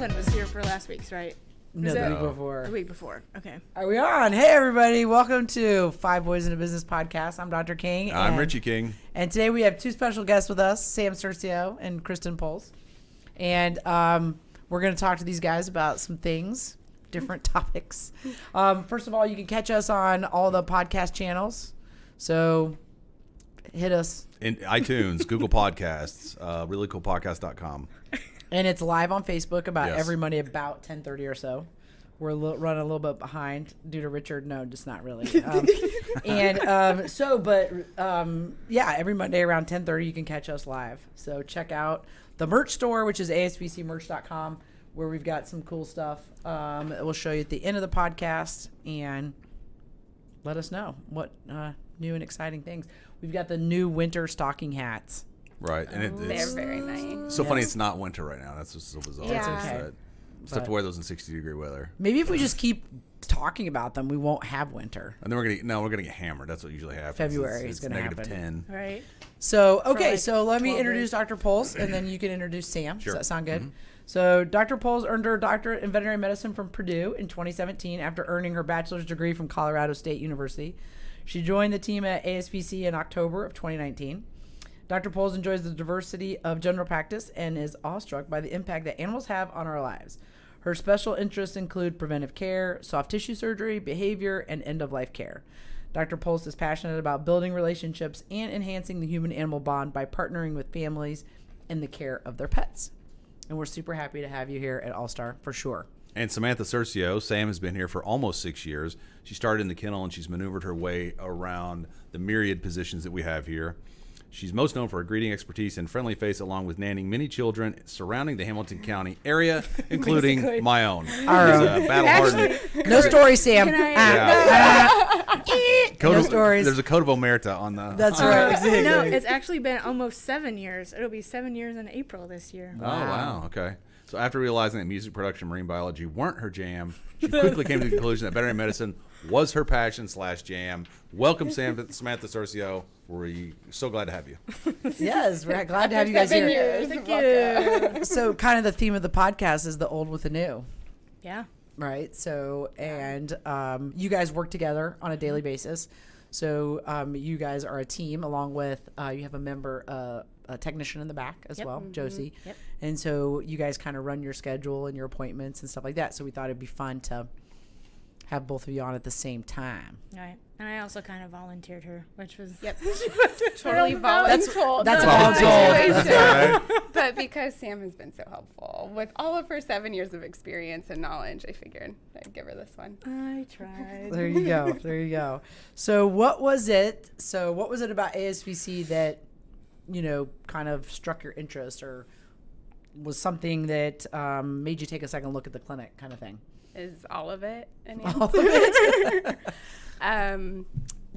Calvin was here for last week's, right? No, the week before. The week before. Okay. Are we on? Hey, everybody. Welcome to Five Boys in a Business podcast. I'm Dr. King. I'm Richie King. And today we have two special guests with us, Sam Cerceo and Kristen Puls. And we're going to talk to these guys about some things, different topics. First of all, you can catch us on all the podcast channels. So hit us. In iTunes, Google Podcasts, reallycoolpodcast.com. And it's live on Facebook about every Monday about 10:30 or so. We're running a little bit behind due to Richard. No, just not really. Every Monday around 10:30 you can catch us live. So check out the merch store, which is ASVCmerch.com, where we've got some cool stuff that we'll show you at the end of the podcast, and let us know what new and exciting things. We've got the new winter stocking hats. Right, and they're very nice. So funny it's not winter right now. That's just so bizarre. Yeah. It's okay. Just have to wear those in 60-degree weather. Maybe if we just keep talking about them, we won't have winter. And then we're gonna get hammered. That's what usually happens. February is gonna happen. -10. Right. So so let me introduce Dr. Puls, and then you can introduce Sam. Sure. Does that sound good? Mm-hmm. So Dr. Puls earned her doctorate in veterinary medicine from Purdue in 2017 after earning her bachelor's degree from Colorado State University. She joined the team at ASVC in October of 2019. Dr. Puls enjoys the diversity of general practice and is awestruck by the impact that animals have on our lives. Her special interests include preventive care, soft tissue surgery, behavior, and end-of-life care. Dr. Puls is passionate about building relationships and enhancing the human-animal bond by partnering with families in the care of their pets. And we're super happy to have you here at All-Star, for sure. And Samantha Cerceo, Sam has been here for almost 6 years. She started in the kennel, and she's maneuvered her way around the myriad positions that we have here. She's most known for her greeting expertise and friendly face, along with nannying many children surrounding the Hamilton County area, including my own. Battle-hardened. No stories, Sam. No stories. There's a code of omerta on the... That's right. Exactly. No, it's actually been almost 7 years. It'll be 7 years in April this year. Oh, wow. Okay. So after realizing that music production and marine biology weren't her jam, she quickly came to the conclusion that veterinary medicine was her passion/jam. Welcome, Samantha Cerceo. We're so glad to have you. Yes, we're glad to have you guys here. Thank you. So kind of the theme of the podcast is the old with the new. Yeah. Right. So, and you guys work together on a daily basis. So you guys are a team along with, you have a member, a technician in the back as well, Josie. Yep. And so you guys kind of run your schedule and your appointments and stuff like that. So we thought it'd be fun to have both of you on at the same time. Right. And I also kind of volunteered her, which was Totally voluntold. That's Right. But because Sam has been so helpful with all of her 7 years of experience and knowledge, I figured I'd give her this one. I tried. There you go. There you go. So what was it about ASVC that, kind of struck your interest, or was something that made you take a second look at the clinic kind of thing? Is all of it an All of answer? it.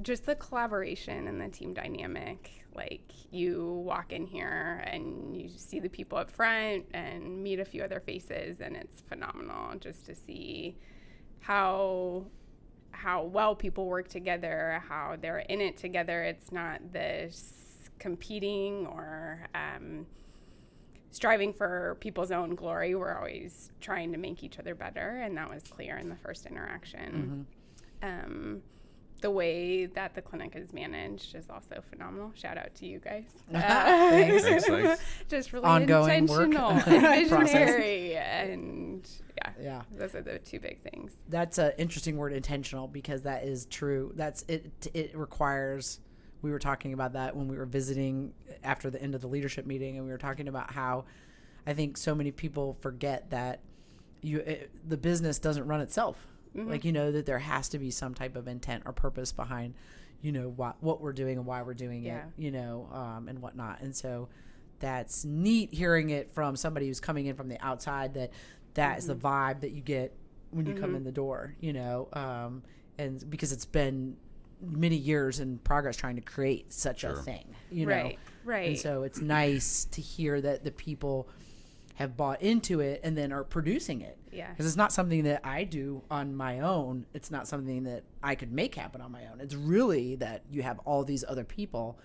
Just the collaboration and the team dynamic. Like, you walk in here and you see the people up front and meet a few other faces, and it's phenomenal just to see how well people work together, how they're in it together. It's not this competing or striving for people's own glory. We're always trying to make each other better, and that was clear in the first interaction. The way that the clinic is managed is also phenomenal. Shout out to you guys. Thanks. Just really Ongoing intentional work. and visionary, and Yeah. those are the two big things. That's an interesting word, intentional, because that is true. That's it. It requires. We were talking about that when we were visiting after the end of the leadership meeting, and we were talking about how I think so many people forget that the business doesn't run itself. Like, that there has to be some type of intent or purpose behind, what we're doing and why we're doing it, and whatnot. And so that's neat hearing it from somebody who's coming in from the outside, that is the vibe that you get when you come in the door, and because it's been many years in progress trying to create such a thing, Right. And so it's nice to hear that the people have bought into it and then are producing it. Yeah. Because it's not something that I do on my own. It's not something that I could make happen on my own. It's really that you have all these other people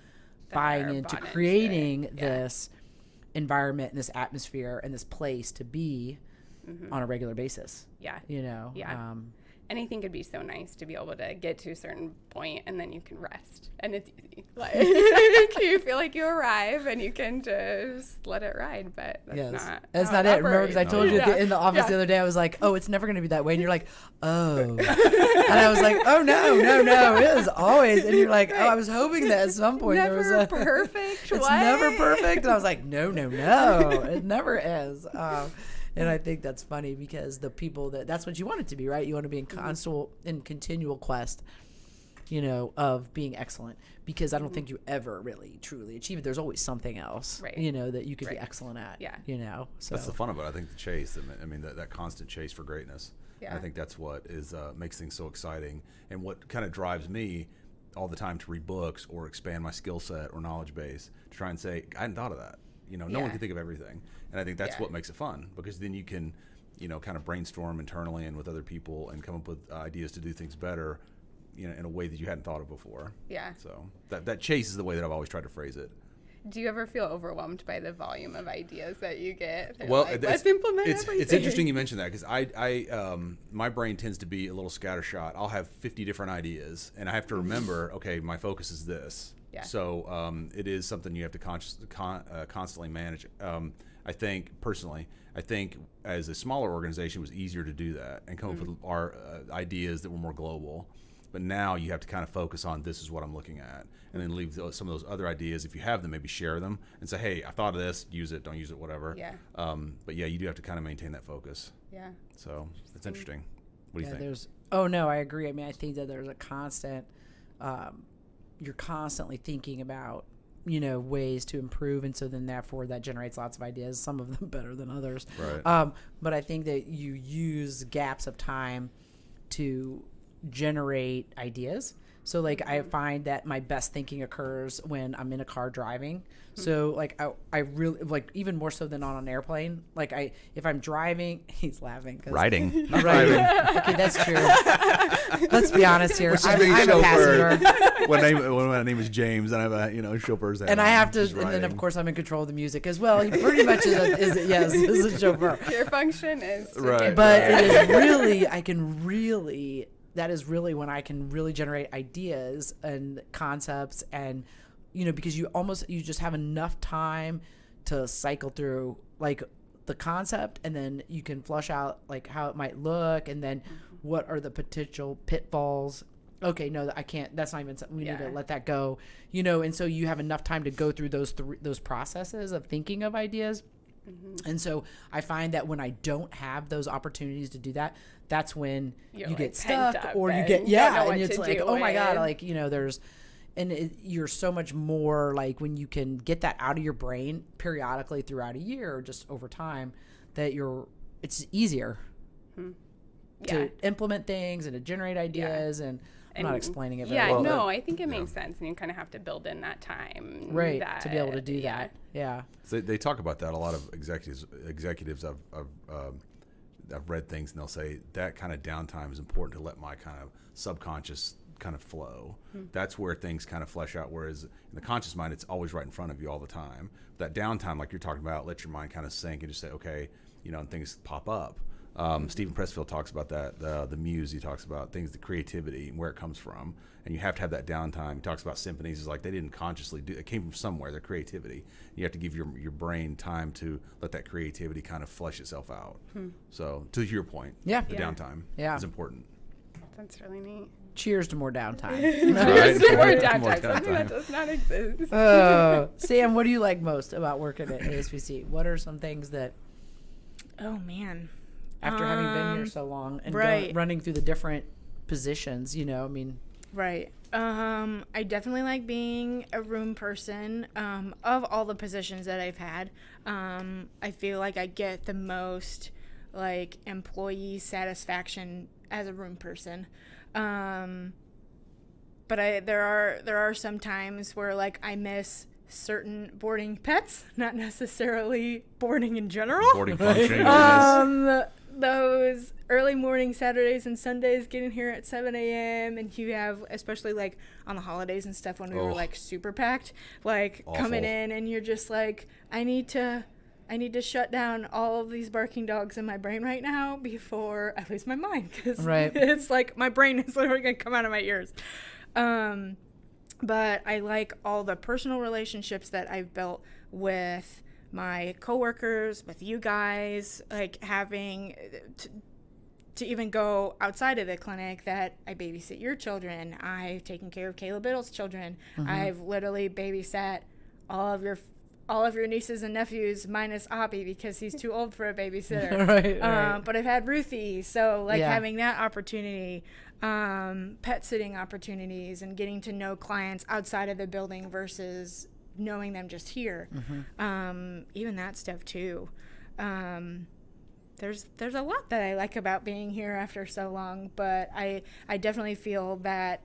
buying into creating this environment and this atmosphere and this place to be on a regular basis. Yeah. You know? Yeah. And I think it'd be so nice to be able to get to a certain point and then you can rest. And it's easy. Like, you feel like you arrive and you can just let it ride. But that's not it. Remember, because I told you in the office the other day, I was like, oh, it's never going to be that way. And you're like, oh. And I was like, oh, no. It is always. And you're like, oh, I was hoping that at some point never there was a. Perfect. It's never perfect. And I was like, no. It never is. And I think that's funny because the people that's what you want it to be, right? You want to be in continual quest, you know, of being excellent, because I don't think you ever really truly achieve it. There's always something else, you know, that you could be excellent at, you know? So that's the fun of it. I think the chase, I mean, that constant chase for greatness. Yeah. I think that's what makes things so exciting, and what kind of drives me all the time to read books or expand my skill set or knowledge base, to try and say, I hadn't thought of that. You know, no one can think of everything. And I think that's what makes it fun, because then you can, you know, kind of brainstorm internally and with other people and come up with ideas to do things better, you know, in a way that you hadn't thought of before. Yeah. So that chase is the way that I've always tried to phrase it. Do you ever feel overwhelmed by the volume of ideas that you get? Well, like, let's implement everything. It's interesting you mentioned that, because I my brain tends to be a little scattershot. I'll have 50 different ideas, and I have to remember, okay, my focus is this. Yeah. So it is something you have to constantly manage. I think personally, as a smaller organization, it was easier to do that and come up with our ideas that were more global. But now you have to kind of focus on, this is what I'm looking at, and then leave some of those other ideas, if you have them, maybe share them and say, hey, I thought of this, use it, don't use it, whatever. Yeah. But yeah, you do have to kind of maintain that focus. Yeah. So it's interesting. What do you think? I agree. I mean, I think that there's a constant, you're constantly thinking about, you know, ways to improve, and so then therefore that generates lots of ideas, some of them better than others. Right. But I think that you use gaps of time to generate ideas. So like I find that my best thinking occurs when I'm in a car driving. So like I really, like, even more so than on an airplane. Like if I'm driving, he's laughing. Riding. Riding. Okay, that's true. Let's be honest here. I'm a passenger. When my name is James, and I have a chauffeur's hat. And I have to, and then of course I'm in control of the music as well. He pretty much is a chauffeur. Your function is right. But it is really, that is really when I can really generate ideas and concepts, and, you know, because you just have enough time to cycle through like the concept, and then you can flush out like how it might look, and then what are the potential pitfalls. Okay, no, I can't. That's not even something. We need to let that go, you know. And so you have enough time to go through those processes of thinking of ideas. And so I find that when I don't have those opportunities to do that, that's when you get stuck, or you get and it's like, oh my god, like, you know, you're so much more like, when you can get that out of your brain periodically throughout a year or just over time, that it's easier to implement things and to generate ideas. And I'm not explaining it very well. I think it makes sense, and you kind of have to build in that time, to be able to do that. Yeah. So they talk about that. A lot of executives I've read things, and they'll say that kind of downtime is important to let my kind of subconscious kind of flow. That's where things kind of flesh out, whereas in the conscious mind, it's always right in front of you all the time. That downtime, like you're talking about, let your mind kind of sink and just say, okay, you know, and things pop up. Stephen Pressfield talks about that, the muse. He talks about things, the creativity and where it comes from, and you have to have that downtime. He talks about symphonies. It's like they didn't consciously do it; came from somewhere. Their creativity. You have to give your brain time to let that creativity kind of flesh itself out. So, to your point, the downtime is important. That's really neat. Cheers to more downtime. Cheers to more downtime. Something that does not exist. Sam, what do you like most about working at ASVC? What are some things that? Oh man. After having been here so long and running through the different positions, you know, I mean. Right. I definitely like being a room person. Of all the positions that I've had, I feel like I get the most like employee satisfaction as a room person. But there are some times where like I miss certain boarding pets, not necessarily boarding in general. Boarding function. Those early morning Saturdays and Sundays, getting here at 7 a.m. and you have, especially like on the holidays and stuff when we were like super packed, like coming in and you're just like, I need to I need to shut down all of these barking dogs in my brain right now before I lose my mind. Because it's like my brain is literally going to come out of my ears. But I like all the personal relationships that I've built with my coworkers, with you guys, like having to even go outside of the clinic, that I babysit your children. I've taken care of Caleb Biddle's children. I've literally babysat all of your nieces and nephews minus Abby because he's too old for a babysitter. Right. But I've had Ruthie, so having that opportunity, pet sitting opportunities, and getting to know clients outside of the building versus knowing them just here. Even that stuff too. There's a lot that I like about being here after so long, but I definitely feel that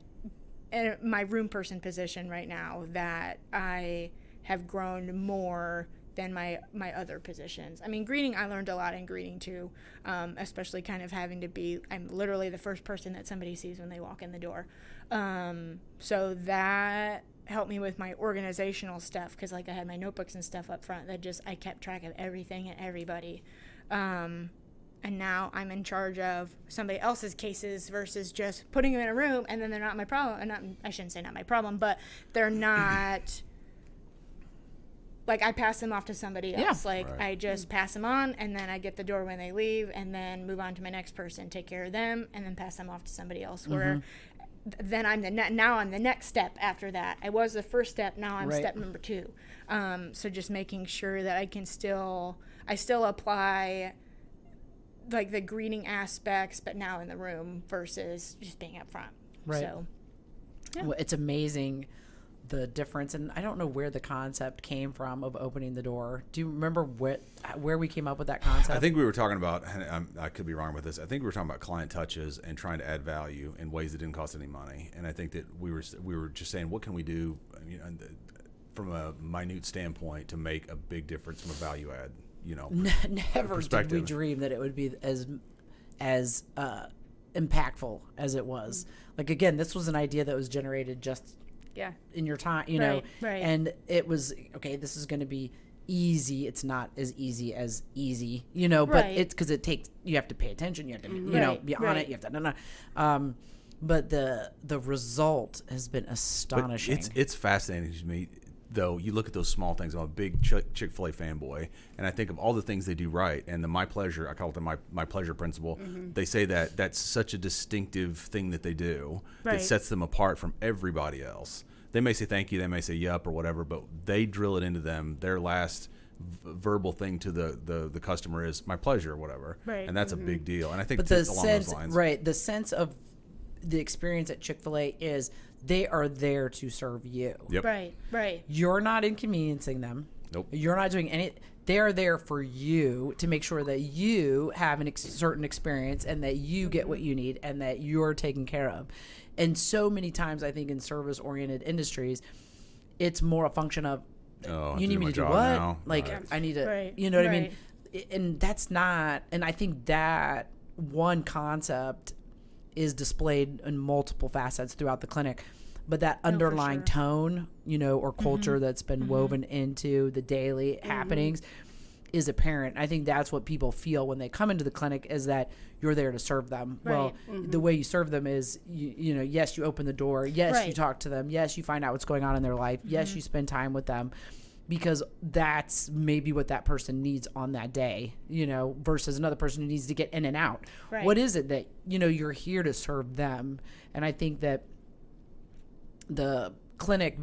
in my room person position right now that I have grown more than my other positions. I mean, greeting, I learned a lot in greeting too, especially kind of having to be, I'm literally the first person that somebody sees when they walk in the door. So that helped me with my organizational stuff, because like I had my notebooks and stuff up front that just, I kept track of everything and everybody. And now I'm in charge of somebody else's cases versus just putting them in a room and then they're not my problem. I shouldn't say not my problem, but they're not... Like, I pass them off to somebody else. I just pass them on, and then I get the door when they leave, and then move on to my next person, take care of them, and then pass them off to somebody else. Where then I'm now I'm the next step after that. I was the first step, now I'm step number 2. So just making sure that I still apply like the greeting aspects, but now in the room versus just being up front. Right. So, yeah. Well, it's amazing the difference, and I don't know where the concept came from of opening the door. Do you remember where we came up with that concept? I think we were talking about, and I could be wrong with this, I think we were talking about client touches and trying to add value in ways that didn't cost any money. And I think that we were just saying, what can we do, from a minute standpoint to make a big difference from a value add, Never did we dream that it would be as impactful as it was. Like, again, this was an idea that was generated just in your time, right. And it was, okay, this is going to be easy. It's not as easy as easy, but it's because it takes, you have to pay attention. You have to, be on it. You have to, but the result has been astonishing. But it's fascinating to me, though. You look at those small things. I'm a big Chick-fil-A fanboy, and I think of all the things they do right. And the my pleasure, I call it the my pleasure principle. They say that that's such a distinctive thing that they do that sets them apart from everybody else. They may say thank you, they may say yup or whatever, but they drill it into them. Their last verbal thing to the customer is my pleasure or whatever. Right. And that's a big deal. And I think it's along those lines. Right. The sense of the experience at Chick-fil-A is they are there to serve you. Yep. Right. You're not inconveniencing them. Nope. You're not doing any. They're there for you to make sure that you have a certain experience and that you get what you need and that you're taken care of. And so many times, I think in service-oriented industries, it's more a function of, you need me to do what? Now. Like, I need to, you know what I mean? And that's not, and I think that one concept is displayed in multiple facets throughout the clinic. But that underlying tone, or culture that's been woven into the daily happenings is apparent. I think that's what people feel when they come into the clinic, is that you're there to serve them. Right. Well, the way you serve them is, yes, you open the door. Yes, you talk to them. Yes, you find out what's going on in their life. Yes, you spend time with them, because that's maybe what that person needs on that day, versus another person who needs to get in and out. Right. What is it that, you're here to serve them? And I think that the clinic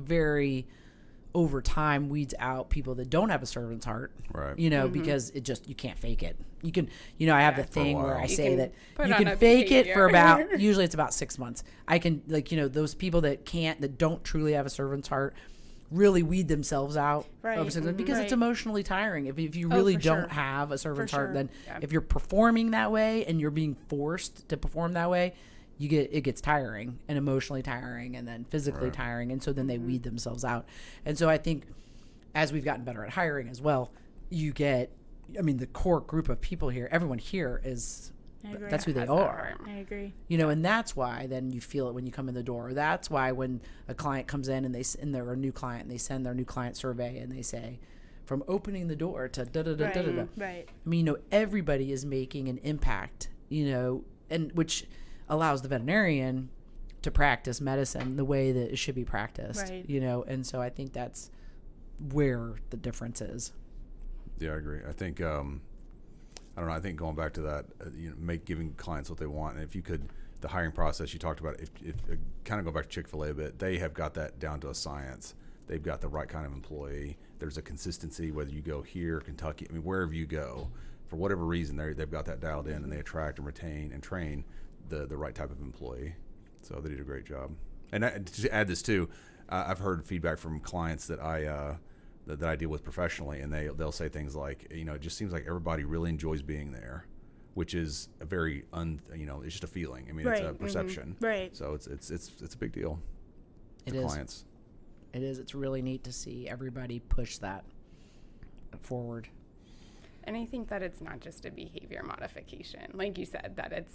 over time weeds out people that don't have a servant's heart, right? Because it just, you can't fake it. You can, I have the thing where I say that you can fake it for about, usually it's about 6 months. I can, those people that don't truly have a servant's heart really weed themselves out over 6 months, because it's emotionally tiring. If you really don't have a servant's heart, then if you're performing that way and you're being forced to perform that way, it gets tiring and emotionally tiring and then physically tiring. And so then they weed themselves out. And so I think as we've gotten better at hiring as well, the core group of people here, everyone here that's who they are. I agree. And that's why then you feel it when you come in the door. That's why when a client comes in and they're a new client and they send their new client survey and they say, from opening the door to da-da-da-da-da-da. Right. I mean, everybody is making an impact, and which allows the veterinarian to practice medicine the way that it should be practiced, Right. And so I think that's where the difference is. Yeah, I agree. I think, I don't know, I think going back to that, giving clients what they want. And if you could, the hiring process you talked about, if kind of go back to Chick-Fil-A a bit, they have got that down to a science. They've got the right kind of employee. There's a consistency, whether you go here, Kentucky, wherever you go, for whatever reason, they've got that dialed in, and they attract and retain and train the right type of employee. So they did a great job. And to add this too, I've heard feedback from clients that that I deal with professionally, and they'll say things like, it just seems like everybody really enjoys being there, which is a very it's just a feeling. Right. It's a perception. Mm-hmm. Right. So it's a big deal. It to is. Clients. It is. It's really neat to see everybody push that forward. And I think that it's not just a behavior modification. Like you said, that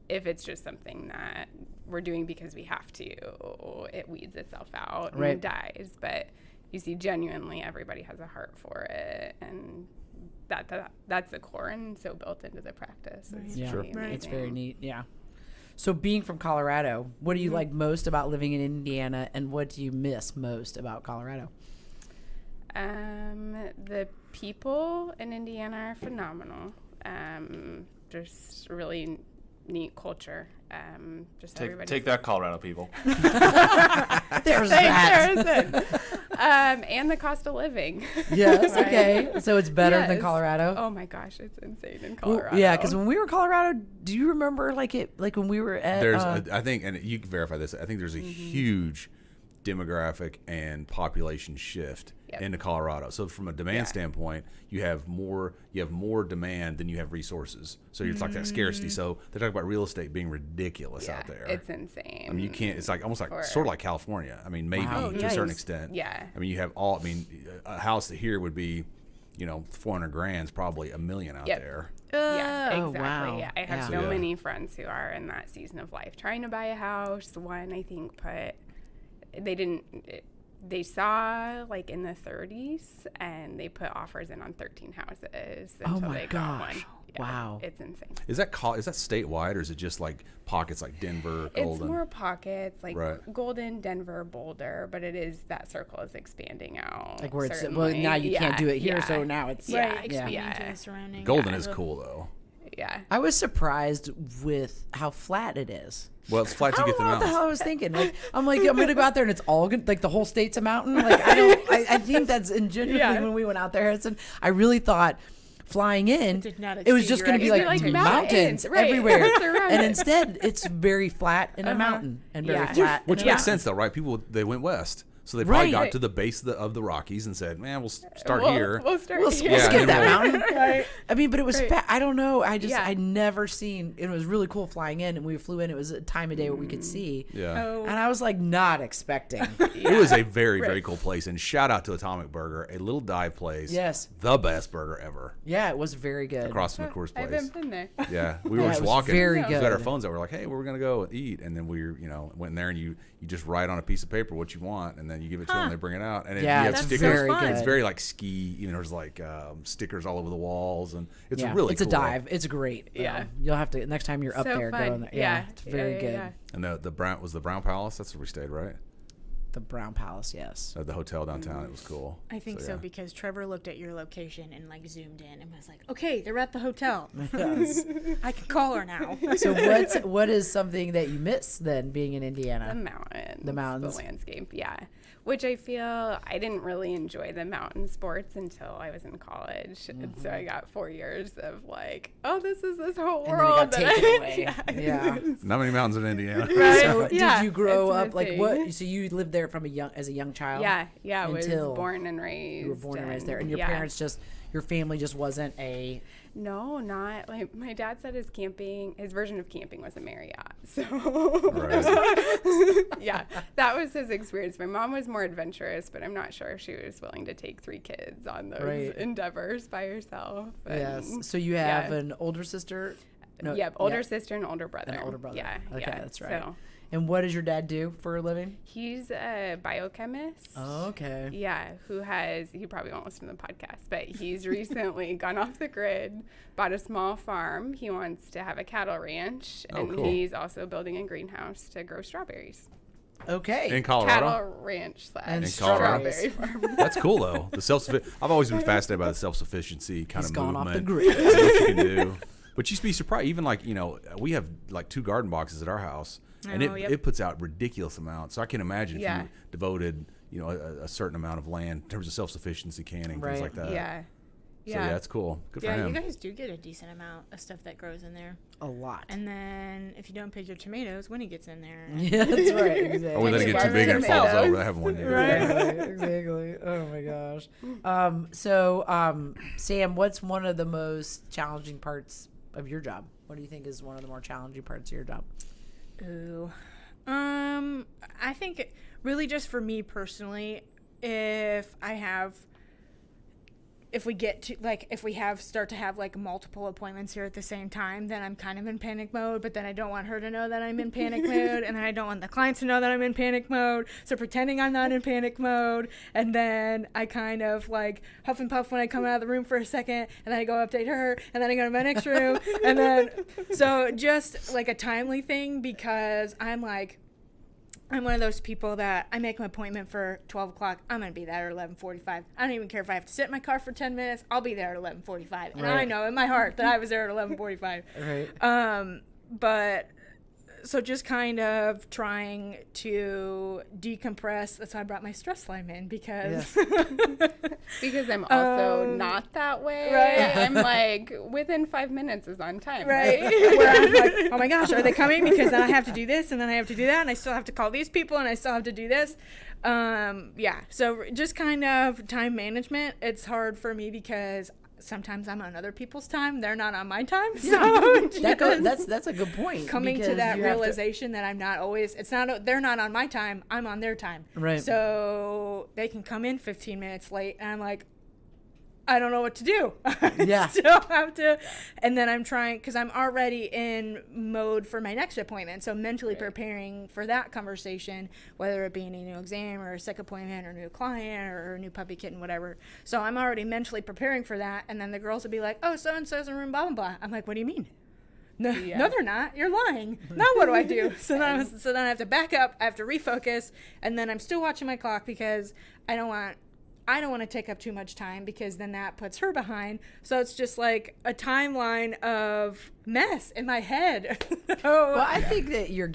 if it's just something that we're doing because we have to, it weeds itself out and dies. But you see, genuinely, everybody has a heart for it. And that's the core and so built into the practice. It's Yeah, really amazing. It's very neat. Yeah. So being from Colorado, what do you like most about living in Indiana, and what do you miss most about Colorado? The people in Indiana are phenomenal. Just really neat culture. Just everybody. Take that, Colorado people. There's that. And the cost of living. Yes. Okay. So it's better than Colorado. Oh my gosh, it's insane in Well, Colorado. yeah, because when we were in Colorado, do you remember like when we were at? I think, and you can verify this, I think there's a huge demographic and population shift into Colorado. So from a demand standpoint, you have more demand than you have resources. So it's like that scarcity. So they're talking about real estate being ridiculous out there. It's insane. You can't. It's like almost like sort of like California. Maybe to a certain extent. Yeah. You have a house here would be, $400,000 is probably $1 million out there. Yeah, Oh, exactly. wow. Yeah, I have Yeah. so many friends who are in that season of life trying to buy a house. One, I think, they saw like in the 30s, and they put offers in on 13 houses until they got one. Yeah, wow. It's insane. Is that statewide, or is it just like pockets like Denver, Golden? It's more pockets like Right. Golden, Denver, Boulder, but it is that circle is expanding out. like where it's certainly. now you can't do it here, Yeah. so now it's Expanding to the surrounding. Golden is cool though. Yeah. I was surprised with how flat it is. Well, it's flat I to don't get the know what the mountains. hell I was thinking. I'm going to go out there and it's all good. Like the whole state's a mountain. Like I think that's genuinely when we went out there. I really thought flying in, Did not it was exceed just your going to be like expectations. mountains Right. everywhere. Surrounded. And instead it's very flat in a mountain and very flat. Which in a makes mountain. sense though, right? They went west. So they probably Right. got to the base of the Rockies and said, "Man, we'll start We'll- here." We'll start We'll here. Yeah, skip and that then mountain. But it was fat. I don't know. I'd never seen. It was really cool flying in, and we flew in. It was a time of day where we could see. Yeah. And I was like not expecting. It was a very, very cool place. And shout out to Atomic Burger, a little dive place. Yes. The best burger ever. Yeah, it was very good. Across from the Coors I place. haven't been there. Yeah. We were Yeah, just it was walking. very We got our good. phones out. We're like, hey, we're going to go eat. And then we went in there and you just write on a piece of paper what you want. And then you give it to them and they bring it out. And Yeah, you have that's stickers. very good. It's very like ski. There's like stickers all over the walls. And it's Yeah, really it's cool. a dive. It's great. Yeah. You'll have to next time you're up So there. fun. Go in there. Yeah, it's very Yeah, good. yeah. And the Brown Palace. That's where we stayed, right? The Brown Palace, yes. At the hotel downtown. It was cool. I think so yeah. because Trevor looked at your location and like zoomed in and was like, "Okay, they're at the hotel. Yes. I can call her now." So what is something that you miss then being in Indiana? The mountains. The landscape, yeah. Which I feel I didn't really enjoy the mountain sports until I was in college. And so I got 4 years of like, oh, this is this whole And then it world. got that taken I- away. Yeah. Not many mountains in Indiana. Right. So Yeah, did you grow it's up like missing. what? So you lived there as a young child? Yeah, I was Until born and raised. You were born and raised there, and your yeah. parents your family just wasn't a. No, not like my dad said his version of camping was a Marriott. So Right. yeah, that was his experience. My mom was more adventurous, but I'm not sure if she was willing to take 3 kids on those Right. endeavors by herself. Yes. And, So you have yeah. an older sister. No, older sister and older brother. An older brother. Yeah, Okay, yeah. that's right. So And what does your dad do for a living? He's a biochemist. Oh, okay. Yeah, he probably won't listen to the podcast, but he's recently gone off the grid, bought a small farm. He wants to have a cattle ranch, and cool. he's also building a greenhouse to grow strawberries. Okay. In Colorado. Cattle ranch And / Colorado. strawberry farm. That's cool though. I've always been fascinated by the self-sufficiency kind He's of gone movement. off the grid. What you can do. But you'd be surprised. Even like, we have like 2 garden boxes at our house, and it puts out ridiculous amounts. So I can imagine if you devoted, a certain amount of land in terms of self-sufficiency, canning, things like that. Yeah. So yeah, that's cool. Good for Yeah, him. you guys do get a decent amount of stuff that grows in there. A lot. And then if you don't pick your tomatoes, Winnie gets in there. Yeah, that's right. Exactly. Or when they get too big and it falls over, I have one year. Right. Exactly. Oh my gosh. So, Sam, what's one of the most challenging parts of your job? What do you think is one of the more challenging parts of your job? Ooh. I think really just for me personally, if we start to have like multiple appointments here at the same time, then I'm kind of in panic mode, but then I don't want her to know that I'm in panic mode, and then I don't want the clients to know that I'm in panic mode, so pretending I'm not in panic mode, and then I kind of like huff and puff when I come out of the room for a second, and then I go update her, and then I go to my next room, and then, so just like a timely thing, because I'm one of those people that I make my appointment for 12 o'clock. I'm going to be there at 11:45. I don't even care if I have to sit in my car for 10 minutes. I'll be there at 11:45. And I know in my heart that I was there at 11:45. Right. But so just kind of trying to decompress. That's why I brought my stress lime in, because because I'm also not that way. Right. I'm like, within 5 minutes is on time. Right. Where I'm like, oh my gosh, are they coming? Because then I have to do this, and then I have to do that, and I still have to call these people, and I still have to do this. So just kind of time management. It's hard for me because sometimes I'm on other people's time. They're not on my time. So that's a good point. Coming to that realization that I'm not always, they're not on my time, I'm on their time. Right. So they can come in 15 minutes late, and I'm like, I don't know what to do. Yeah. Still have to, and then I'm trying, because I'm already in mode for my next appointment, so mentally preparing for that conversation, whether it be a new exam or a sick appointment or a new client or a new puppy kitten, whatever. So I'm already mentally preparing for that, and then the girls will be like, oh, so-and-so's in room blah, blah, blah. I'm like, what do you mean? No, they're not. You're lying. Now what do I do? So then I have to back up. I have to refocus, and then I'm still watching my clock because I don't want to take up too much time, because then that puts her behind. So it's just like a timeline of mess in my head. Well, I think that you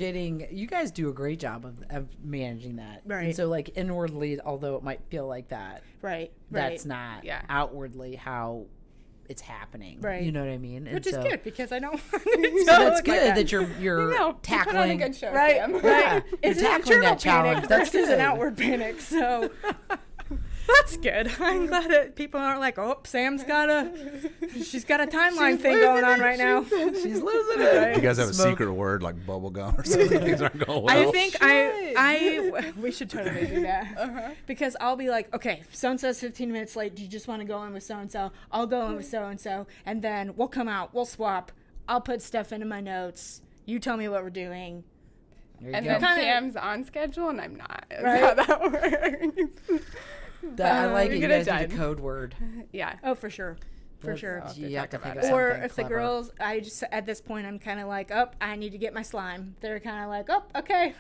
guys do a great job of managing that. Right. And so like inwardly, although it might feel like that, Right. that's not outwardly how it's happening. Right. You know what I mean? Which is good, because I don't So that's good that you're Put on a tackling. good show, Right. Sam. Right. You're It's an tackling internal that challenge. panic That's versus good. an outward panic. So that's good. I'm glad that people aren't like, oh, she's got a timeline thing going on right now. She's losing it. You guys have Smoke. a secret word like bubble gum or something? Things aren't going well. I think we should totally do that. Because I'll be like, okay, so-and-so's 15 minutes late. Do you just want to go in with so-and-so? I'll go in with so-and-so. And then we'll come out. We'll swap. I'll put stuff into my notes. You tell me what we're doing. And then Sam's on schedule and I'm not. Is Right. how that works. I like it. You get it guys need a done. code word. Yeah. Oh, for sure. For sure. You have to think of Or something if the clever. girls, at this point, I'm kind of like, oh, I need to get my slime. They're kind of like, oh, okay.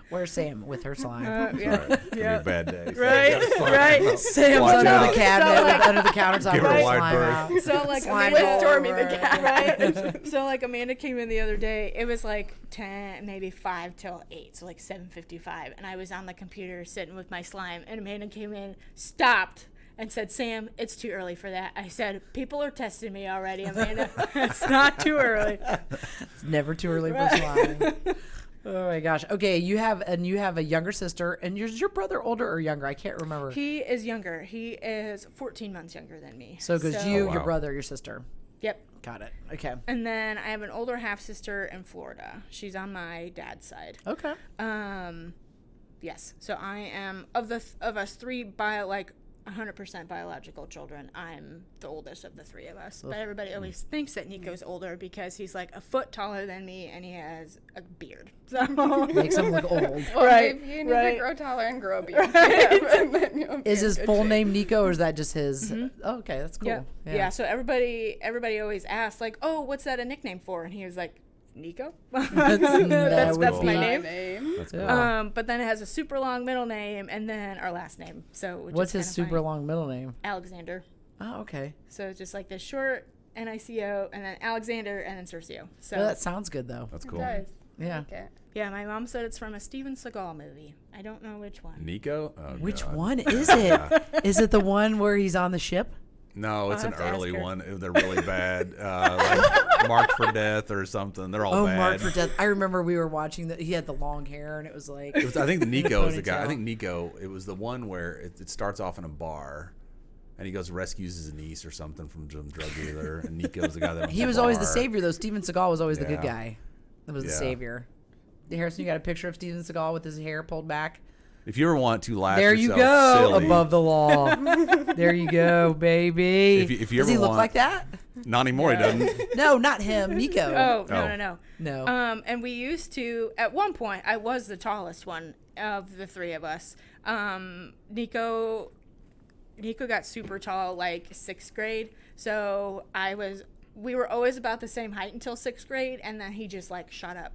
Where's Sam with her slime? Yeah. Could be a bad day. Right. Sam's Watch under out. the cabinet, So, like- under the countertop. Give her with a wide slime berth. out. So like Slime Amanda, all Stormy over the it. cat. right? So like Amanda came in the other day. It was like 10, maybe 5 till 8, so like 7:55, and I was on the computer sitting with my slime, and Amanda came in, stopped, and said, Sam, it's too early for that. I said, people are testing me already, Amanda. It's not too early. It's never too early for slime. Oh my gosh. Okay, you have a younger sister, and is your brother older or younger? I can't remember. He is younger. He is 14 months younger than me. So it goes you, Oh, your wow. brother, your sister. Yep. Got it. Okay. And then I have an older half sister in Florida. She's on my dad's side. Okay. Yes. So I am of us three 100% biological children. I'm the oldest of the three of us. But everybody always thinks that Nico's older because he's like a foot taller than me and he has a beard. So Makes him look old. Well, Right, maybe you need right. to grow taller and grow a beard. And then you'll be Is in his good full shape. name Nico, or is that just his? Oh, okay, that's cool. yeah. So everybody always asks like, oh, what's that a nickname for? And he was like, Nico. That's would my be- name. That's cool. Yeah. But then it has a super long middle name and then our last name. So which What's is his kinda super funny. long middle name? Alexander. Oh, okay. So it's just like this short NICO and then Alexander and then Cerceo. So Well, that sounds good though. That's It cool. does. Yeah. Like it. yeah, my mom said it's from a Steven Seagal movie. I don't know which one. Nico? Oh, Which God. one is it? Is it the one where he's on the ship? No, it's I'll an have to ask early her. one. They're really bad. Like Marked for Death or something. They're all Oh, bad. Marked for Death. I remember we were watching that. He had the long hair, and it was like. I think Nico is the guy. I Ponytail. think Nico, it was the one where it starts off in a bar and he goes rescues his niece or something from some drug dealer. And Nico's the guy that owns He was always the bar. savior, though. Steven Seagal was always the good Yeah. guy. That was the Yeah. savior. Harrison, you got a picture of Steven Seagal with his hair pulled back? If you ever want to laugh There you yourself go, silly, above the law. There you go, baby. If you Does he ever look want- like that? not anymore, he doesn't. No, not him. Nico. Oh, Oh. no. No. And we used to, at one point, I was the tallest one of the three of us. Nico got super tall like 6th grade. So we were always about the same height until 6th grade. And then he just like shot up.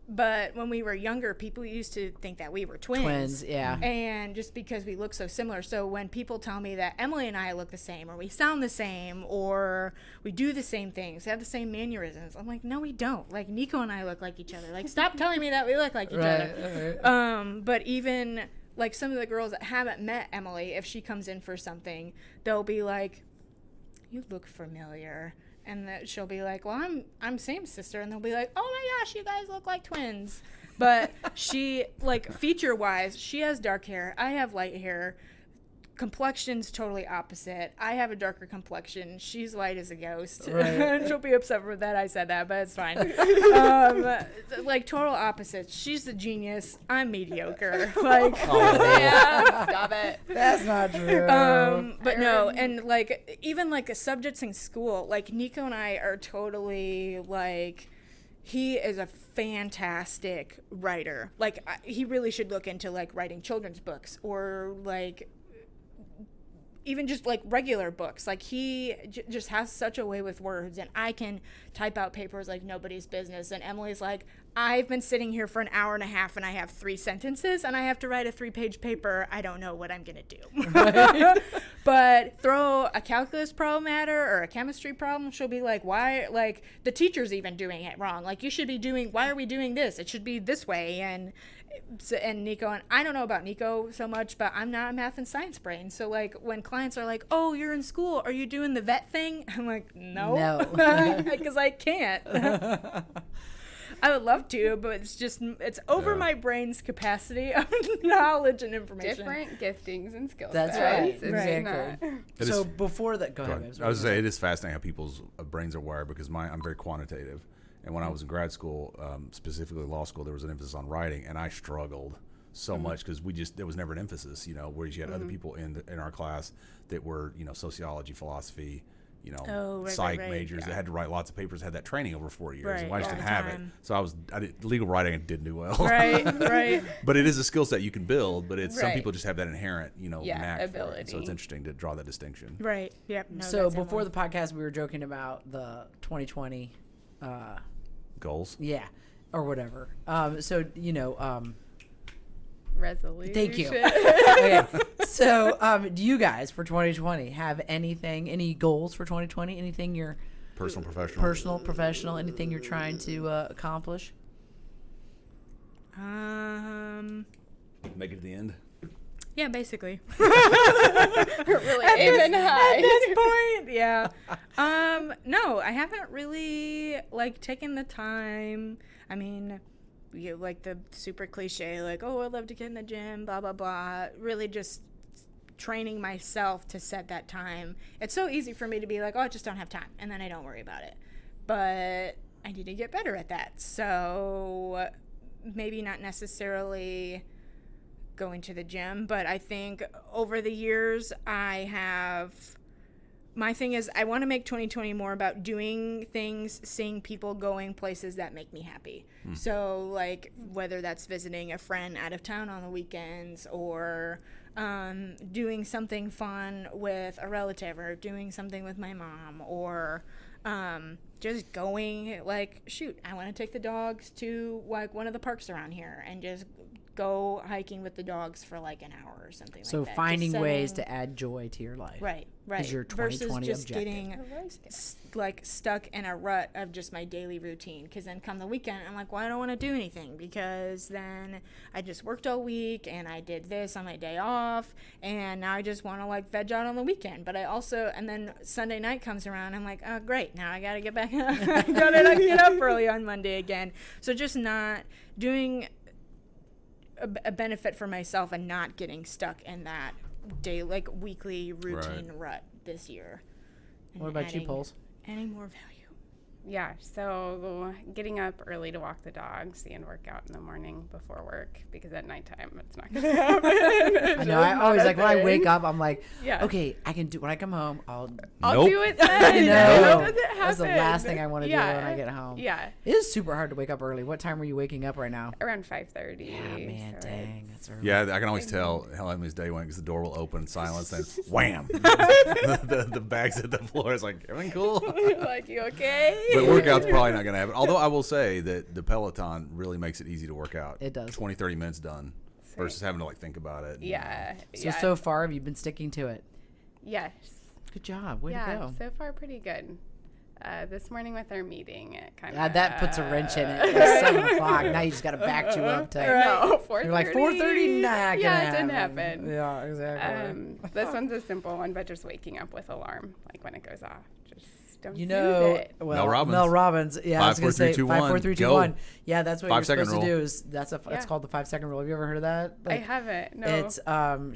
But when we were younger, people used to think that we were twins. Twins, yeah. And just because we look so similar. So when people tell me that Emily and I look the same, or we sound the same, or we do the same things, have the same mannerisms, I'm like, no, we don't. Like, Nico and I look like each other. Like, stop telling me that we look like each other. Right. But even, like, some of the girls that haven't met Emily, if she comes in for something, they'll be like, you look familiar. And that she'll be like, well, I'm Sam's sister. And they'll be like, oh my gosh, you guys look like twins. But she, like, feature-wise, she has dark hair. I have light hair. Complexion's totally opposite. I have a darker complexion. She's light as a ghost. Right. She'll be upset for that I said that, but it's fine. Like, total opposites. She's the genius. I'm mediocre. Like, Yeah, stop it. That's not true. but no, and like even like the subjects in school, like Nico and I are totally like, he is a fantastic writer. Like he really should look into like writing children's books or like even just like regular books. Like he just has such a way with words, and I can type out papers like nobody's business. And Emily's like, I've been sitting here for an hour and a half and I have 3 sentences and I have to write a 3-page paper. I don't know what I'm gonna do. But throw a calculus problem at her or a chemistry problem, she'll be like, why? Like the teacher's even doing it wrong. Like you should be doing, why are we doing this? It should be this way. And Nico, and I don't know about Nico so much, but I'm not a math and science brain. So like when clients are like, oh, you're in school, are you doing the vet thing? I'm like, no. Because I can't. I would love to, but it's over my brain's capacity of knowledge and information. Different giftings and skill That's sets. right. It's Exactly. not- It So is- before that, go Go ahead. ahead. babes. I was gonna say it is fascinating how people's brains are wired because I'm very quantitative, and when I was in grad school, specifically law school, there was an emphasis on writing, and I struggled so much because there was never an emphasis, whereas you had other people in our class that were sociology, philosophy, psych majors that had to write lots of papers, had that training over 4 years. Right, And I just all didn't the have it, time. so I did legal writing and didn't do well. Right. But it is a skill set you can build, but some Right. people just have that inherent, knack for it. So ability. it's interesting to draw that distinction. Right. Yep. No, So that's before Emily. the podcast, we were joking about the 2020, Goals. yeah, or whatever. Resolution. Thank you. Okay. So, do you guys for 2020 have any goals for 2020? Anything you're Personal, professional. personal, professional, anything you're trying to accomplish? Make it to the end. Yeah, basically. Really aiming high. At this point, yeah. No, I haven't really taken the time. I mean, like the super cliche, like, oh, I'd love to get in the gym, blah blah blah. Really, just training myself to set that time. It's so easy for me to be like, oh, I just don't have time, and then I don't worry about it. But I need to get better at that. So maybe not necessarily going to the gym. But I think over the years, my thing is I want to make 2020 more about doing things, seeing people, going places that make me happy. So like whether that's visiting a friend out of town on the weekends, or doing something fun with a relative, or doing something with my mom, or just going, like, shoot, I want to take the dogs to like one of the parks around here and just go hiking with the dogs for like an hour or something like that. So finding ways to add joy to your life. Right. Is your 2020 versus just objective. getting like stuck in a rut of just my daily routine. Because then come the weekend, I'm like, well, I don't want to do anything, because then I just worked all week and I did this on my day off, and now I just want to like veg out on the weekend. But I also, and then Sunday night comes around, I'm like, oh great, now I gotta get back. I gotta get up early on Monday again. So just not doing a benefit for myself and not getting stuck in that day, like weekly routine rut this year. And What about you, Puls? Adding more value. Yeah, so getting up early to walk the dogs and work out in the morning before work, because at nighttime it's not going to happen. I know. I always like when I wake up, I'm like, Yeah. okay, I can do when I come home. I'll Nope. do it then. I know. That doesn't happen. That's the last thing I want to do Yeah. when I get home. Yeah, It is super hard to wake up early. What time are you waking up right now? around 5:30. Yeah, man, so dang, that's early. Yeah, I can always tell how Emily's day went because the door will open, silence, and wham! the bags hit the floor. It's like, everything cool? like, you okay? But workout's probably not going to happen. Although I will say that the Peloton really makes it easy to work out. It does. 20, 30 minutes done versus having to like think about it. Yeah. So far, have you been sticking to it? Yes. Good job. Way to go. So far pretty good. This morning with our meeting, it kind of That puts a wrench in it. It's 7 o'clock. Now you just got to back you up to. No, 4:30. You're like 4:30. Nah, Yeah, it didn't happen. Yeah, exactly. This one's a simple one, but just waking up with alarm, like when it goes off. Just don't You snooze know, it. Mel Robbins. Mel Robbins. Yeah, I was 5, going 4, to say 3, 2, 5, 4, 1. 3, 2, Go. 1. Yeah, that's what 5 you're supposed second to rule. do. Is that's Yeah. called the 5-second rule. Have you ever heard of that? I haven't. No. It's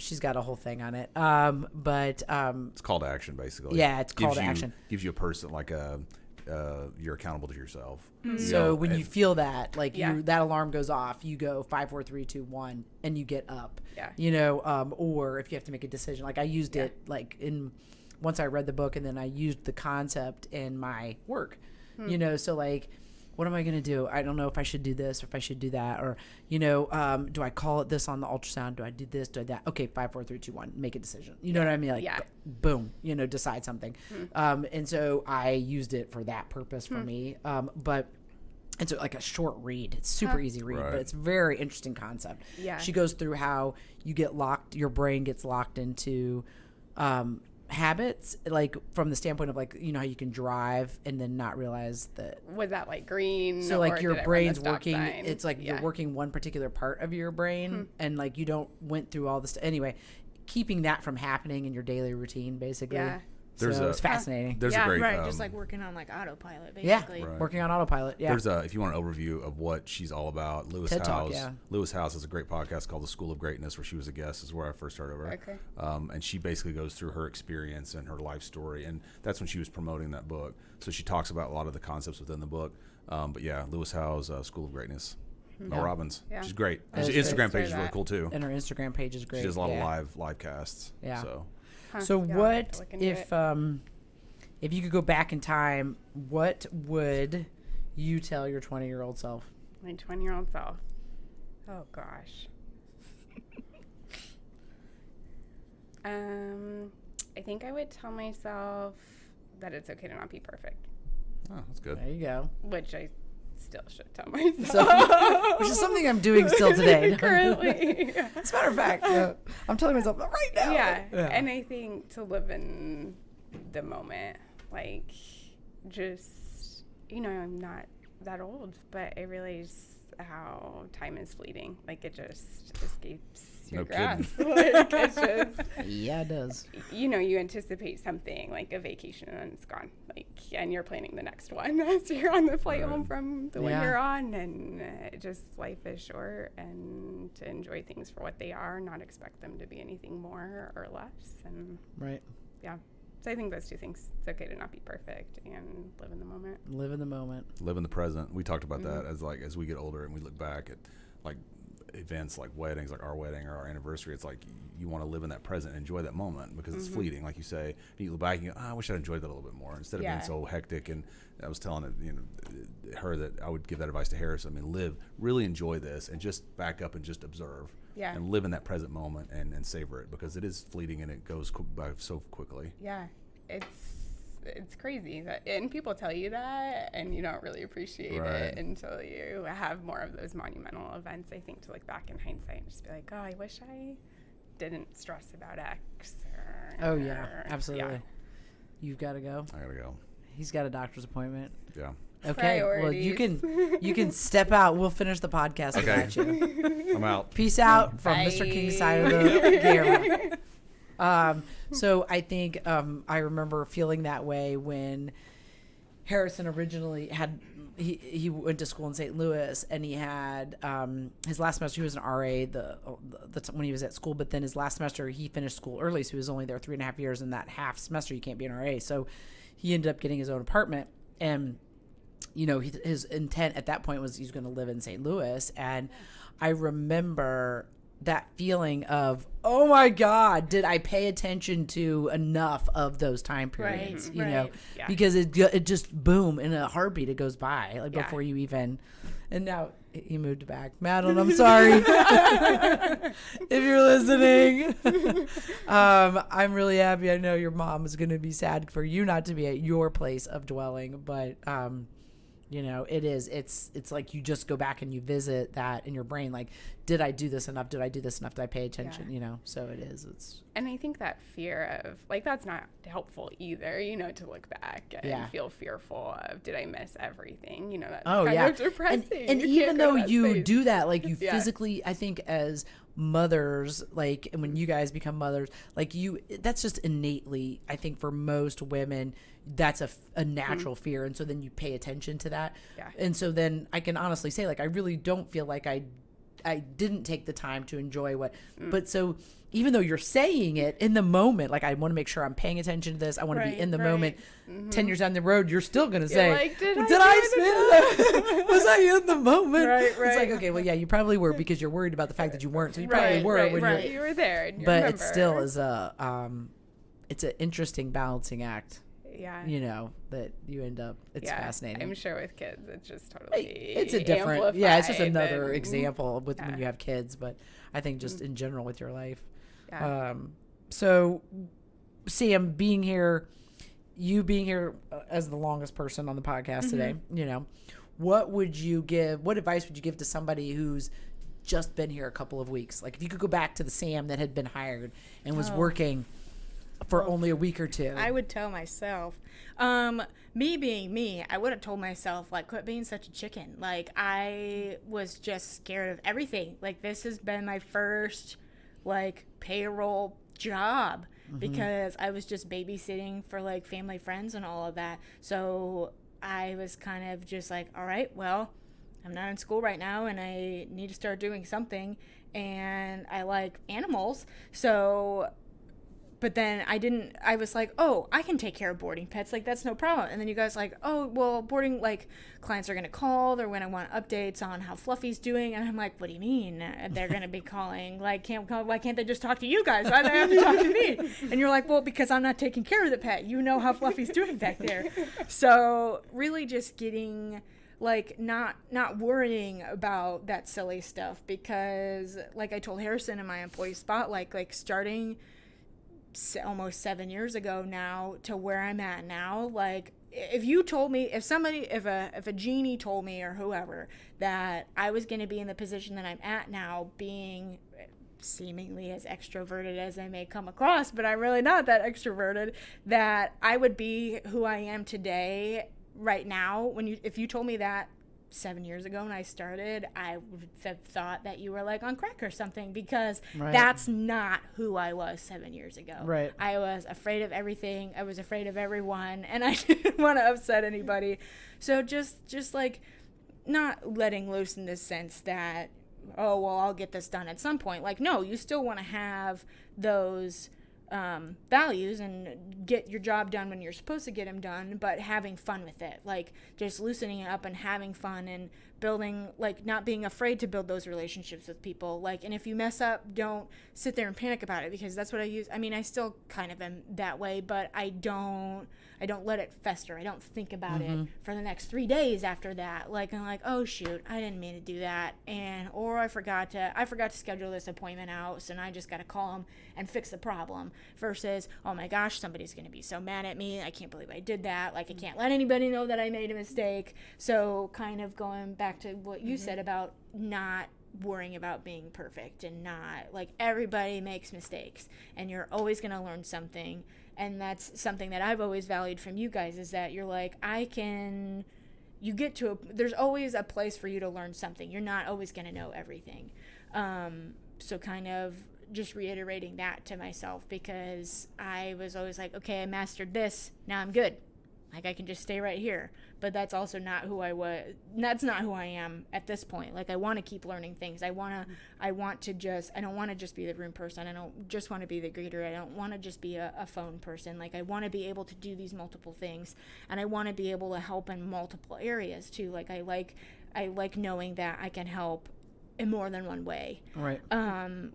she's got a whole thing on it. But It's call to action, basically. Yeah, it's call Gives to you- action. Gives you a person like you're accountable to yourself. So when you feel that, like Yeah. that alarm goes off, you go 5, 4, 3, 2, 1, and you get up. Yeah. You know, or if you have to make a decision, like I used it like once I read the book, and then I used the concept in my work. You know, so like, what am I going to do? I don't know if I should do this or if I should do that, or you know, do I call it this on the ultrasound? Do I do this? Do I that? Okay, 5, 4, 3, 2, 1. Make a decision. You know what I mean? Like, Yeah. boom. You know, decide something. And so I used it for that purpose for me. But it's like a short read. It's super easy read, Right. but it's a very interesting concept. Yeah. She goes through how you get locked. Your brain gets locked into habits, like from the standpoint of like, you know, how you can drive and then not realize that. Was that like green? So or like did your it run the brain's stop working. sign? It's like you're Yeah. working one particular part of your brain, and like you don't went through all this. Anyway, keeping that from happening in your daily routine, basically. Yeah. So it's fascinating. There's Yeah. a great Right, just like working on like autopilot, Yeah, basically. Right. working on autopilot. Yeah. There's if you want an overview of what she's all about, Lewis TED House. Talk, yeah. Lewis House has a great podcast called The School of Greatness, where she was a guest. Is where I first heard of her. Okay. And she basically goes through her experience and her life story, and that's when she was promoting that book. So she talks about a lot of the concepts within the book. But yeah, Lewis House, School of Greatness. Mel Robbins. Yeah. She's great. That Her is Instagram great. page is really cool too. And her Instagram page is great. She does a lot yeah. of live casts. Yeah. So So Yeah, what look into if you could go back in time, what would you tell your 20-year-old self? My 20-year-old self. Oh gosh. I think I would tell myself that it's okay to not be perfect, oh, that's good. There you go. which I still should tell myself. So, which is something I'm doing still today. Currently. As a matter of fact, I'm telling myself that right now. Yeah. And I think to live in the moment, like, just, you know, I'm not that old, but I realize how time is fleeting. Like, it just escapes your No kidding. grasp. Like, it's just, Yeah, it does. you know, you anticipate something like a vacation and it's gone. Like, and you're planning the next one as you're on the flight home from the one Yeah. you're on. And just life is short, and to enjoy things for what they are, not expect them to be anything more or less. And Right. yeah. So I think those two things. It's okay to not be perfect and live in the moment. Live in the moment. Live in the present. We talked about that as we get older and we look back at like events like weddings, like our wedding or our anniversary, it's like you want to live in that present and enjoy that moment because it's fleeting. Like you say, you look back and you go, I wish I'd enjoyed that a little bit more instead of being so hectic. And I was telling her that I would give that advice to Harris. I mean, really enjoy this and just back up and just observe and live in that present moment and savor it because it is fleeting and it goes by so quickly. Yeah, it's crazy and people tell you that and you don't really appreciate it until you have more of those monumental events. I think to look back in hindsight and just be like, oh, I wish I didn't stress about X. Absolutely. You've got to go. I gotta go. He's got a doctor's appointment. Yeah. Okay. Priorities. Well, you can step out. We'll finish the podcast without you. I'm out. Peace out from Bye. Mr. King's side of the camera. So I think I remember feeling that way when Harrison originally had he went to school in St. Louis and he had his last semester he was an RA when he was at school, but then his last semester he finished school early, so he was only there 3.5 years. In that half semester you can't be an RA, so he ended up getting his own apartment. And his intent at that point was he's going to live in St. Louis. And I remember that feeling of, oh my God, did I pay attention to enough of those time periods? Because it just boom, in a heartbeat it goes by before you even. And now he moved back. Madeline, I'm sorry if you're listening. I'm really happy. I know your mom is going to be sad for you not to be at your place of dwelling, but it's like you just go back and you visit that in your brain. Like, did I do this enough? Did I do this enough? Did I pay attention? So it is. And I think that fear of that's not helpful either, to look back and feel fearful of, did I miss everything? That's kind of depressing. And even though you do that, like you physically, I think as mothers, like, and when you guys become mothers, like that's just innately, I think for most women, that's a natural fear. And so then you pay attention to that. Yeah. And so then I can honestly say, like, I really don't feel like I didn't take the time to enjoy but so even though you're saying it in the moment, like, I want to make sure I'm paying attention to this, I want to be in the moment. 10 years down the road, you're still going to say, like, did I was I in the moment? Right. It's like, okay, well, yeah, you probably were because you're worried about the fact that you weren't. So you probably were when you were there. And but it still is it's an interesting balancing act. Yeah. That you end up, it's fascinating. I'm sure with kids, it's just totally it's a different, it's just another and, example with when you have kids, but I think just in general with your life. Yeah. So Sam, you being here as the longest person on the podcast today, what advice would you give to somebody who's just been here a couple of weeks? Like, if you could go back to the Sam that had been hired and was working for only a week or two. I would tell myself, me being me, I would have told myself, like, quit being such a chicken. Like, I was just scared of everything. Like, this has been my first, like, payroll job because I was just babysitting for, like, family friends and all of that. So I was kind of just like, all right, well, I'm not in school right now and I need to start doing something. And I like animals. So... But then I was like, oh, I can take care of boarding pets. Like, that's no problem. And then you guys like, oh, well, boarding, like, clients are going to call. They're going to want updates on how Fluffy's doing. And I'm like, what do you mean they're going to be calling? Like, why can't they just talk to you guys? Why do they have to talk to me? And you're like, well, because I'm not taking care of the pet. You know how Fluffy's doing back there. So really just getting... like, not worrying about that silly stuff because, like I told Harrison in my employee spotlight, like starting... almost 7 years ago now to where I'm at now, like, if you told me, if a genie told me or whoever that I was going to be in the position that I'm at now, being seemingly as extroverted as I may come across, but I'm really not that extroverted, that I would be who I am today right now, if you told me that 7 years ago when I started, I would have thought that you were like on crack or something because that's not who I was 7 years ago. Right. I was afraid of everything. I was afraid of everyone, and I didn't want to upset anybody. So just like not letting loose in this sense that, oh, well, I'll get this done at some point. Like, no, you still want to have those values and get your job done when you're supposed to get them done, but having fun with it, like just loosening it up and having fun and building, like, not being afraid to build those relationships with people. Like, and if you mess up, don't sit there and panic about it, because that's what I use. I mean, I still kind of am that way, but I don't let it fester. I don't think about it for the next 3 days after that. Like, I'm like, oh shoot, I didn't mean to do that. Or I forgot to schedule this appointment out. So now I just got to call them and fix the problem, versus, oh my gosh, somebody's going to be so mad at me. I can't believe I did that. Like, I can't let anybody know that I made a mistake. So kind of going back to what you said about not worrying about being perfect, and not, like, everybody makes mistakes and you're always going to learn something. And that's something that I've always valued from you guys, is that you're like, there's always a place for you to learn something. You're not always going to know everything. So kind of just reiterating that to myself, because I was always like, okay, I mastered this, now I'm good. Like, I can just stay right here. But that's also not who I was. That's not who I am at this point. Like, I want to keep learning things. I don't want to just be the room person. I don't just want to be the greeter. I don't want to just be a phone person. Like, I want to be able to do these multiple things, and I want to be able to help in multiple areas too. Like, I like knowing that I can help in more than one way. Right.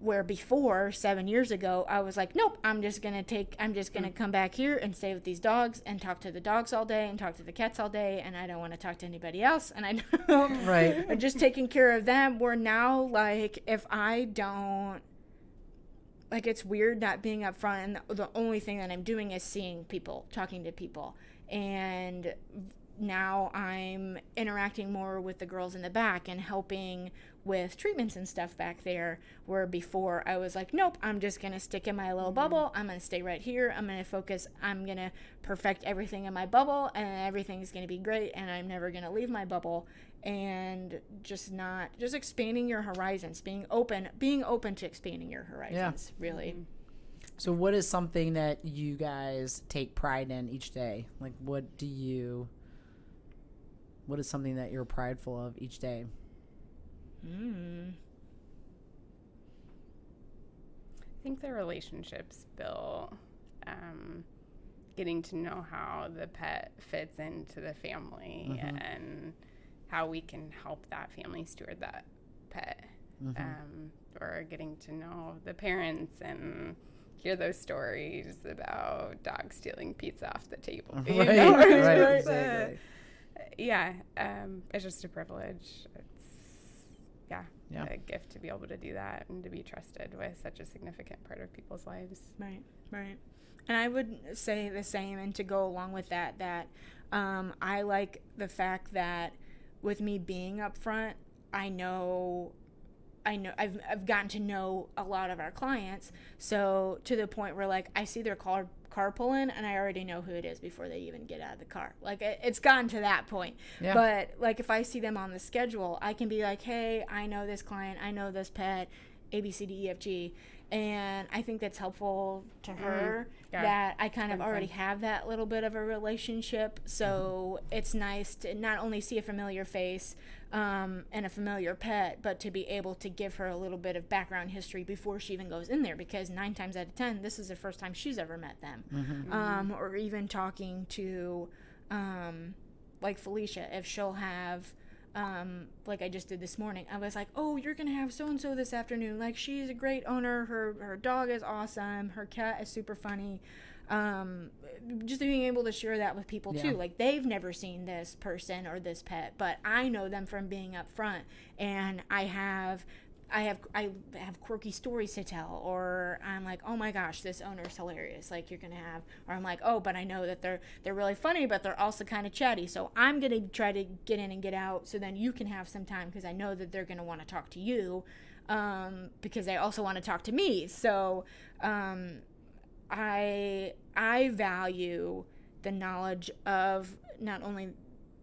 Where before, 7 years ago, I was like, nope, I'm just going to come back here and stay with these dogs and talk to the dogs all day and talk to the cats all day. And I don't want to talk to anybody else. And I don't, Right. I'm just taking care of them. Where now, like, if I don't, like, it's weird not being up front, and the only thing that I'm doing is seeing people, talking to people. And now I'm interacting more with the girls in the back and helping with treatments and stuff back there, where before I was like, nope, I'm just going to stick in my little bubble. I'm going to stay right here. I'm going to focus. I'm going to perfect everything in my bubble, and everything's going to be great, and I'm never going to leave my bubble. And just expanding your horizons, being open to expanding your horizons, really. So what is something that you guys take pride in each day? Like, what is something that you're prideful of each day? I think the relationships built, getting to know how the pet fits into the family, and how we can help that family steward that pet, or getting to know the parents and hear those stories about dogs stealing pizza off the table. Right, Right. Exactly. It's just a privilege. It's a gift to be able to do that and to be trusted with such a significant part of people's lives. Right. And I would say the same, and to go along with that I like the fact that with me being up front, I know I've gotten to know a lot of our clients, so to the point where, like, I see their car pull in and I already know who it is before they even get out of the car. Like, it's gotten to that point. Yeah. But, like, if I see them on the schedule, I can be like, hey, I know this client, I know this pet, A, B, C, D, E, F, G. And I think that's helpful to her, that I kind of already have that little bit of a relationship. So it's nice to not only see a familiar face and a familiar pet, but to be able to give her a little bit of background history before she even goes in there, because 9 times out of 10, this is the first time she's ever met them. Or even talking to, like, Felicia, if she'll have... like I just did this morning, I was like, oh, you're gonna have so-and-so this afternoon, like, she's a great owner, her dog is awesome, her cat is super funny. Just being able to share that with people too, like, they've never seen this person or this pet, but I know them from being up front, and I have quirky stories to tell, or I'm like, oh my gosh, this owner's hilarious, like, you're gonna have, or I'm like, oh, but I know that they're really funny, but they're also kind of chatty, so I'm gonna try to get in and get out, so then you can have some time, because I know that they're gonna want to talk to you, because they also want to talk to me. So I value the knowledge of not only,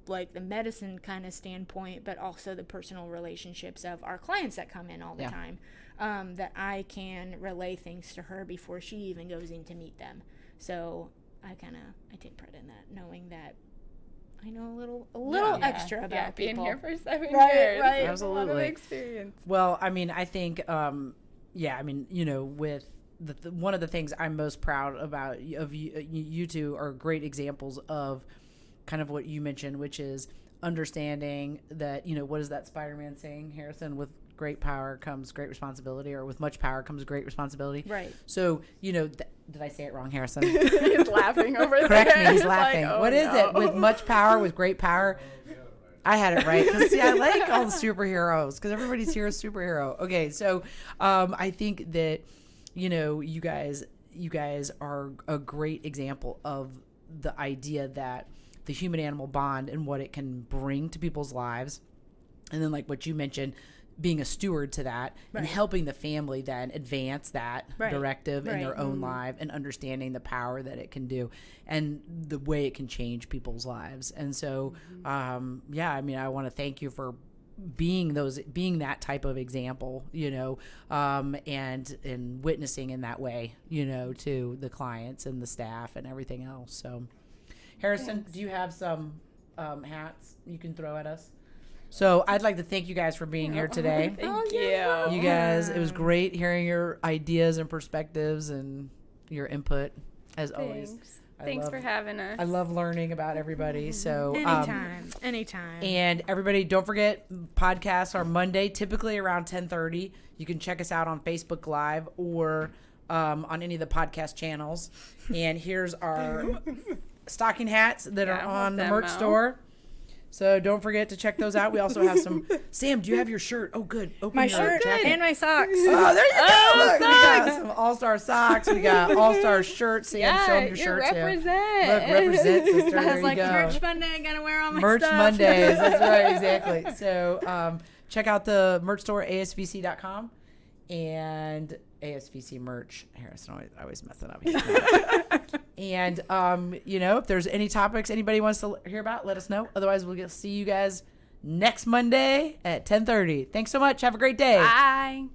like, the medicine kind of standpoint, but also the personal relationships of our clients that come in all the time, that I can relay things to her before she even goes in to meet them. So I take pride in that, knowing that I know a little extra about being people. here for 7 years. Right. Absolutely. A lot of experience. Well, I mean, I think, with one of the things I'm most proud about of you two are great examples of kind of what you mentioned, which is understanding that, what is that Spider-Man saying, Harrison? With great power comes great responsibility, or with much power comes great responsibility. Right. So, did I say it wrong, Harrison? He's laughing over there. Correct me. He's It's laughing. like, oh, what is no. it? With much power, with great power. I had it right. Because, see, I like all the superheroes because everybody's here is superhero. Okay, so I think that, you guys are a great example of the idea that the human-animal bond and what it can bring to people's lives. And then, like what you mentioned, being a steward to that and helping the family then advance that directive in their own life and understanding the power that it can do and the way it can change people's lives. And so, I want to thank you for being that type of example, and witnessing in that way, to the clients and the staff and everything else. So, Harrison, do you have some hats you can throw at us? So I'd like to thank you guys for being here today. Thank you. You guys, it was great hearing your ideas and perspectives and your input, as always. Thanks for having us. I love learning about everybody. So Anytime. And everybody, don't forget, podcasts are Monday, typically around 10:30. You can check us out on Facebook Live or on any of the podcast channels. And here's our stocking hats that are on the merch store. So don't forget to check those out. We also have some. Sam, do you have your shirt? Oh, good. Open My your shirt jacket. and my socks. Oh, there you go. Look, we got some All-Star socks. We got All-Star shirts. Sam, show them your shirts here. Look, represent, sister. I There was you like, go. Merch Monday, I gotta wear all my Merch stuff. Mondays. That's right, exactly. So check out the merch store, asvc.com, and ASVC merch. Harrison, I always mess it up. And, if there's any topics anybody wants to hear about, let us know. Otherwise, we'll see you guys next Monday at 10:30. Thanks so much. Have a great day. Bye.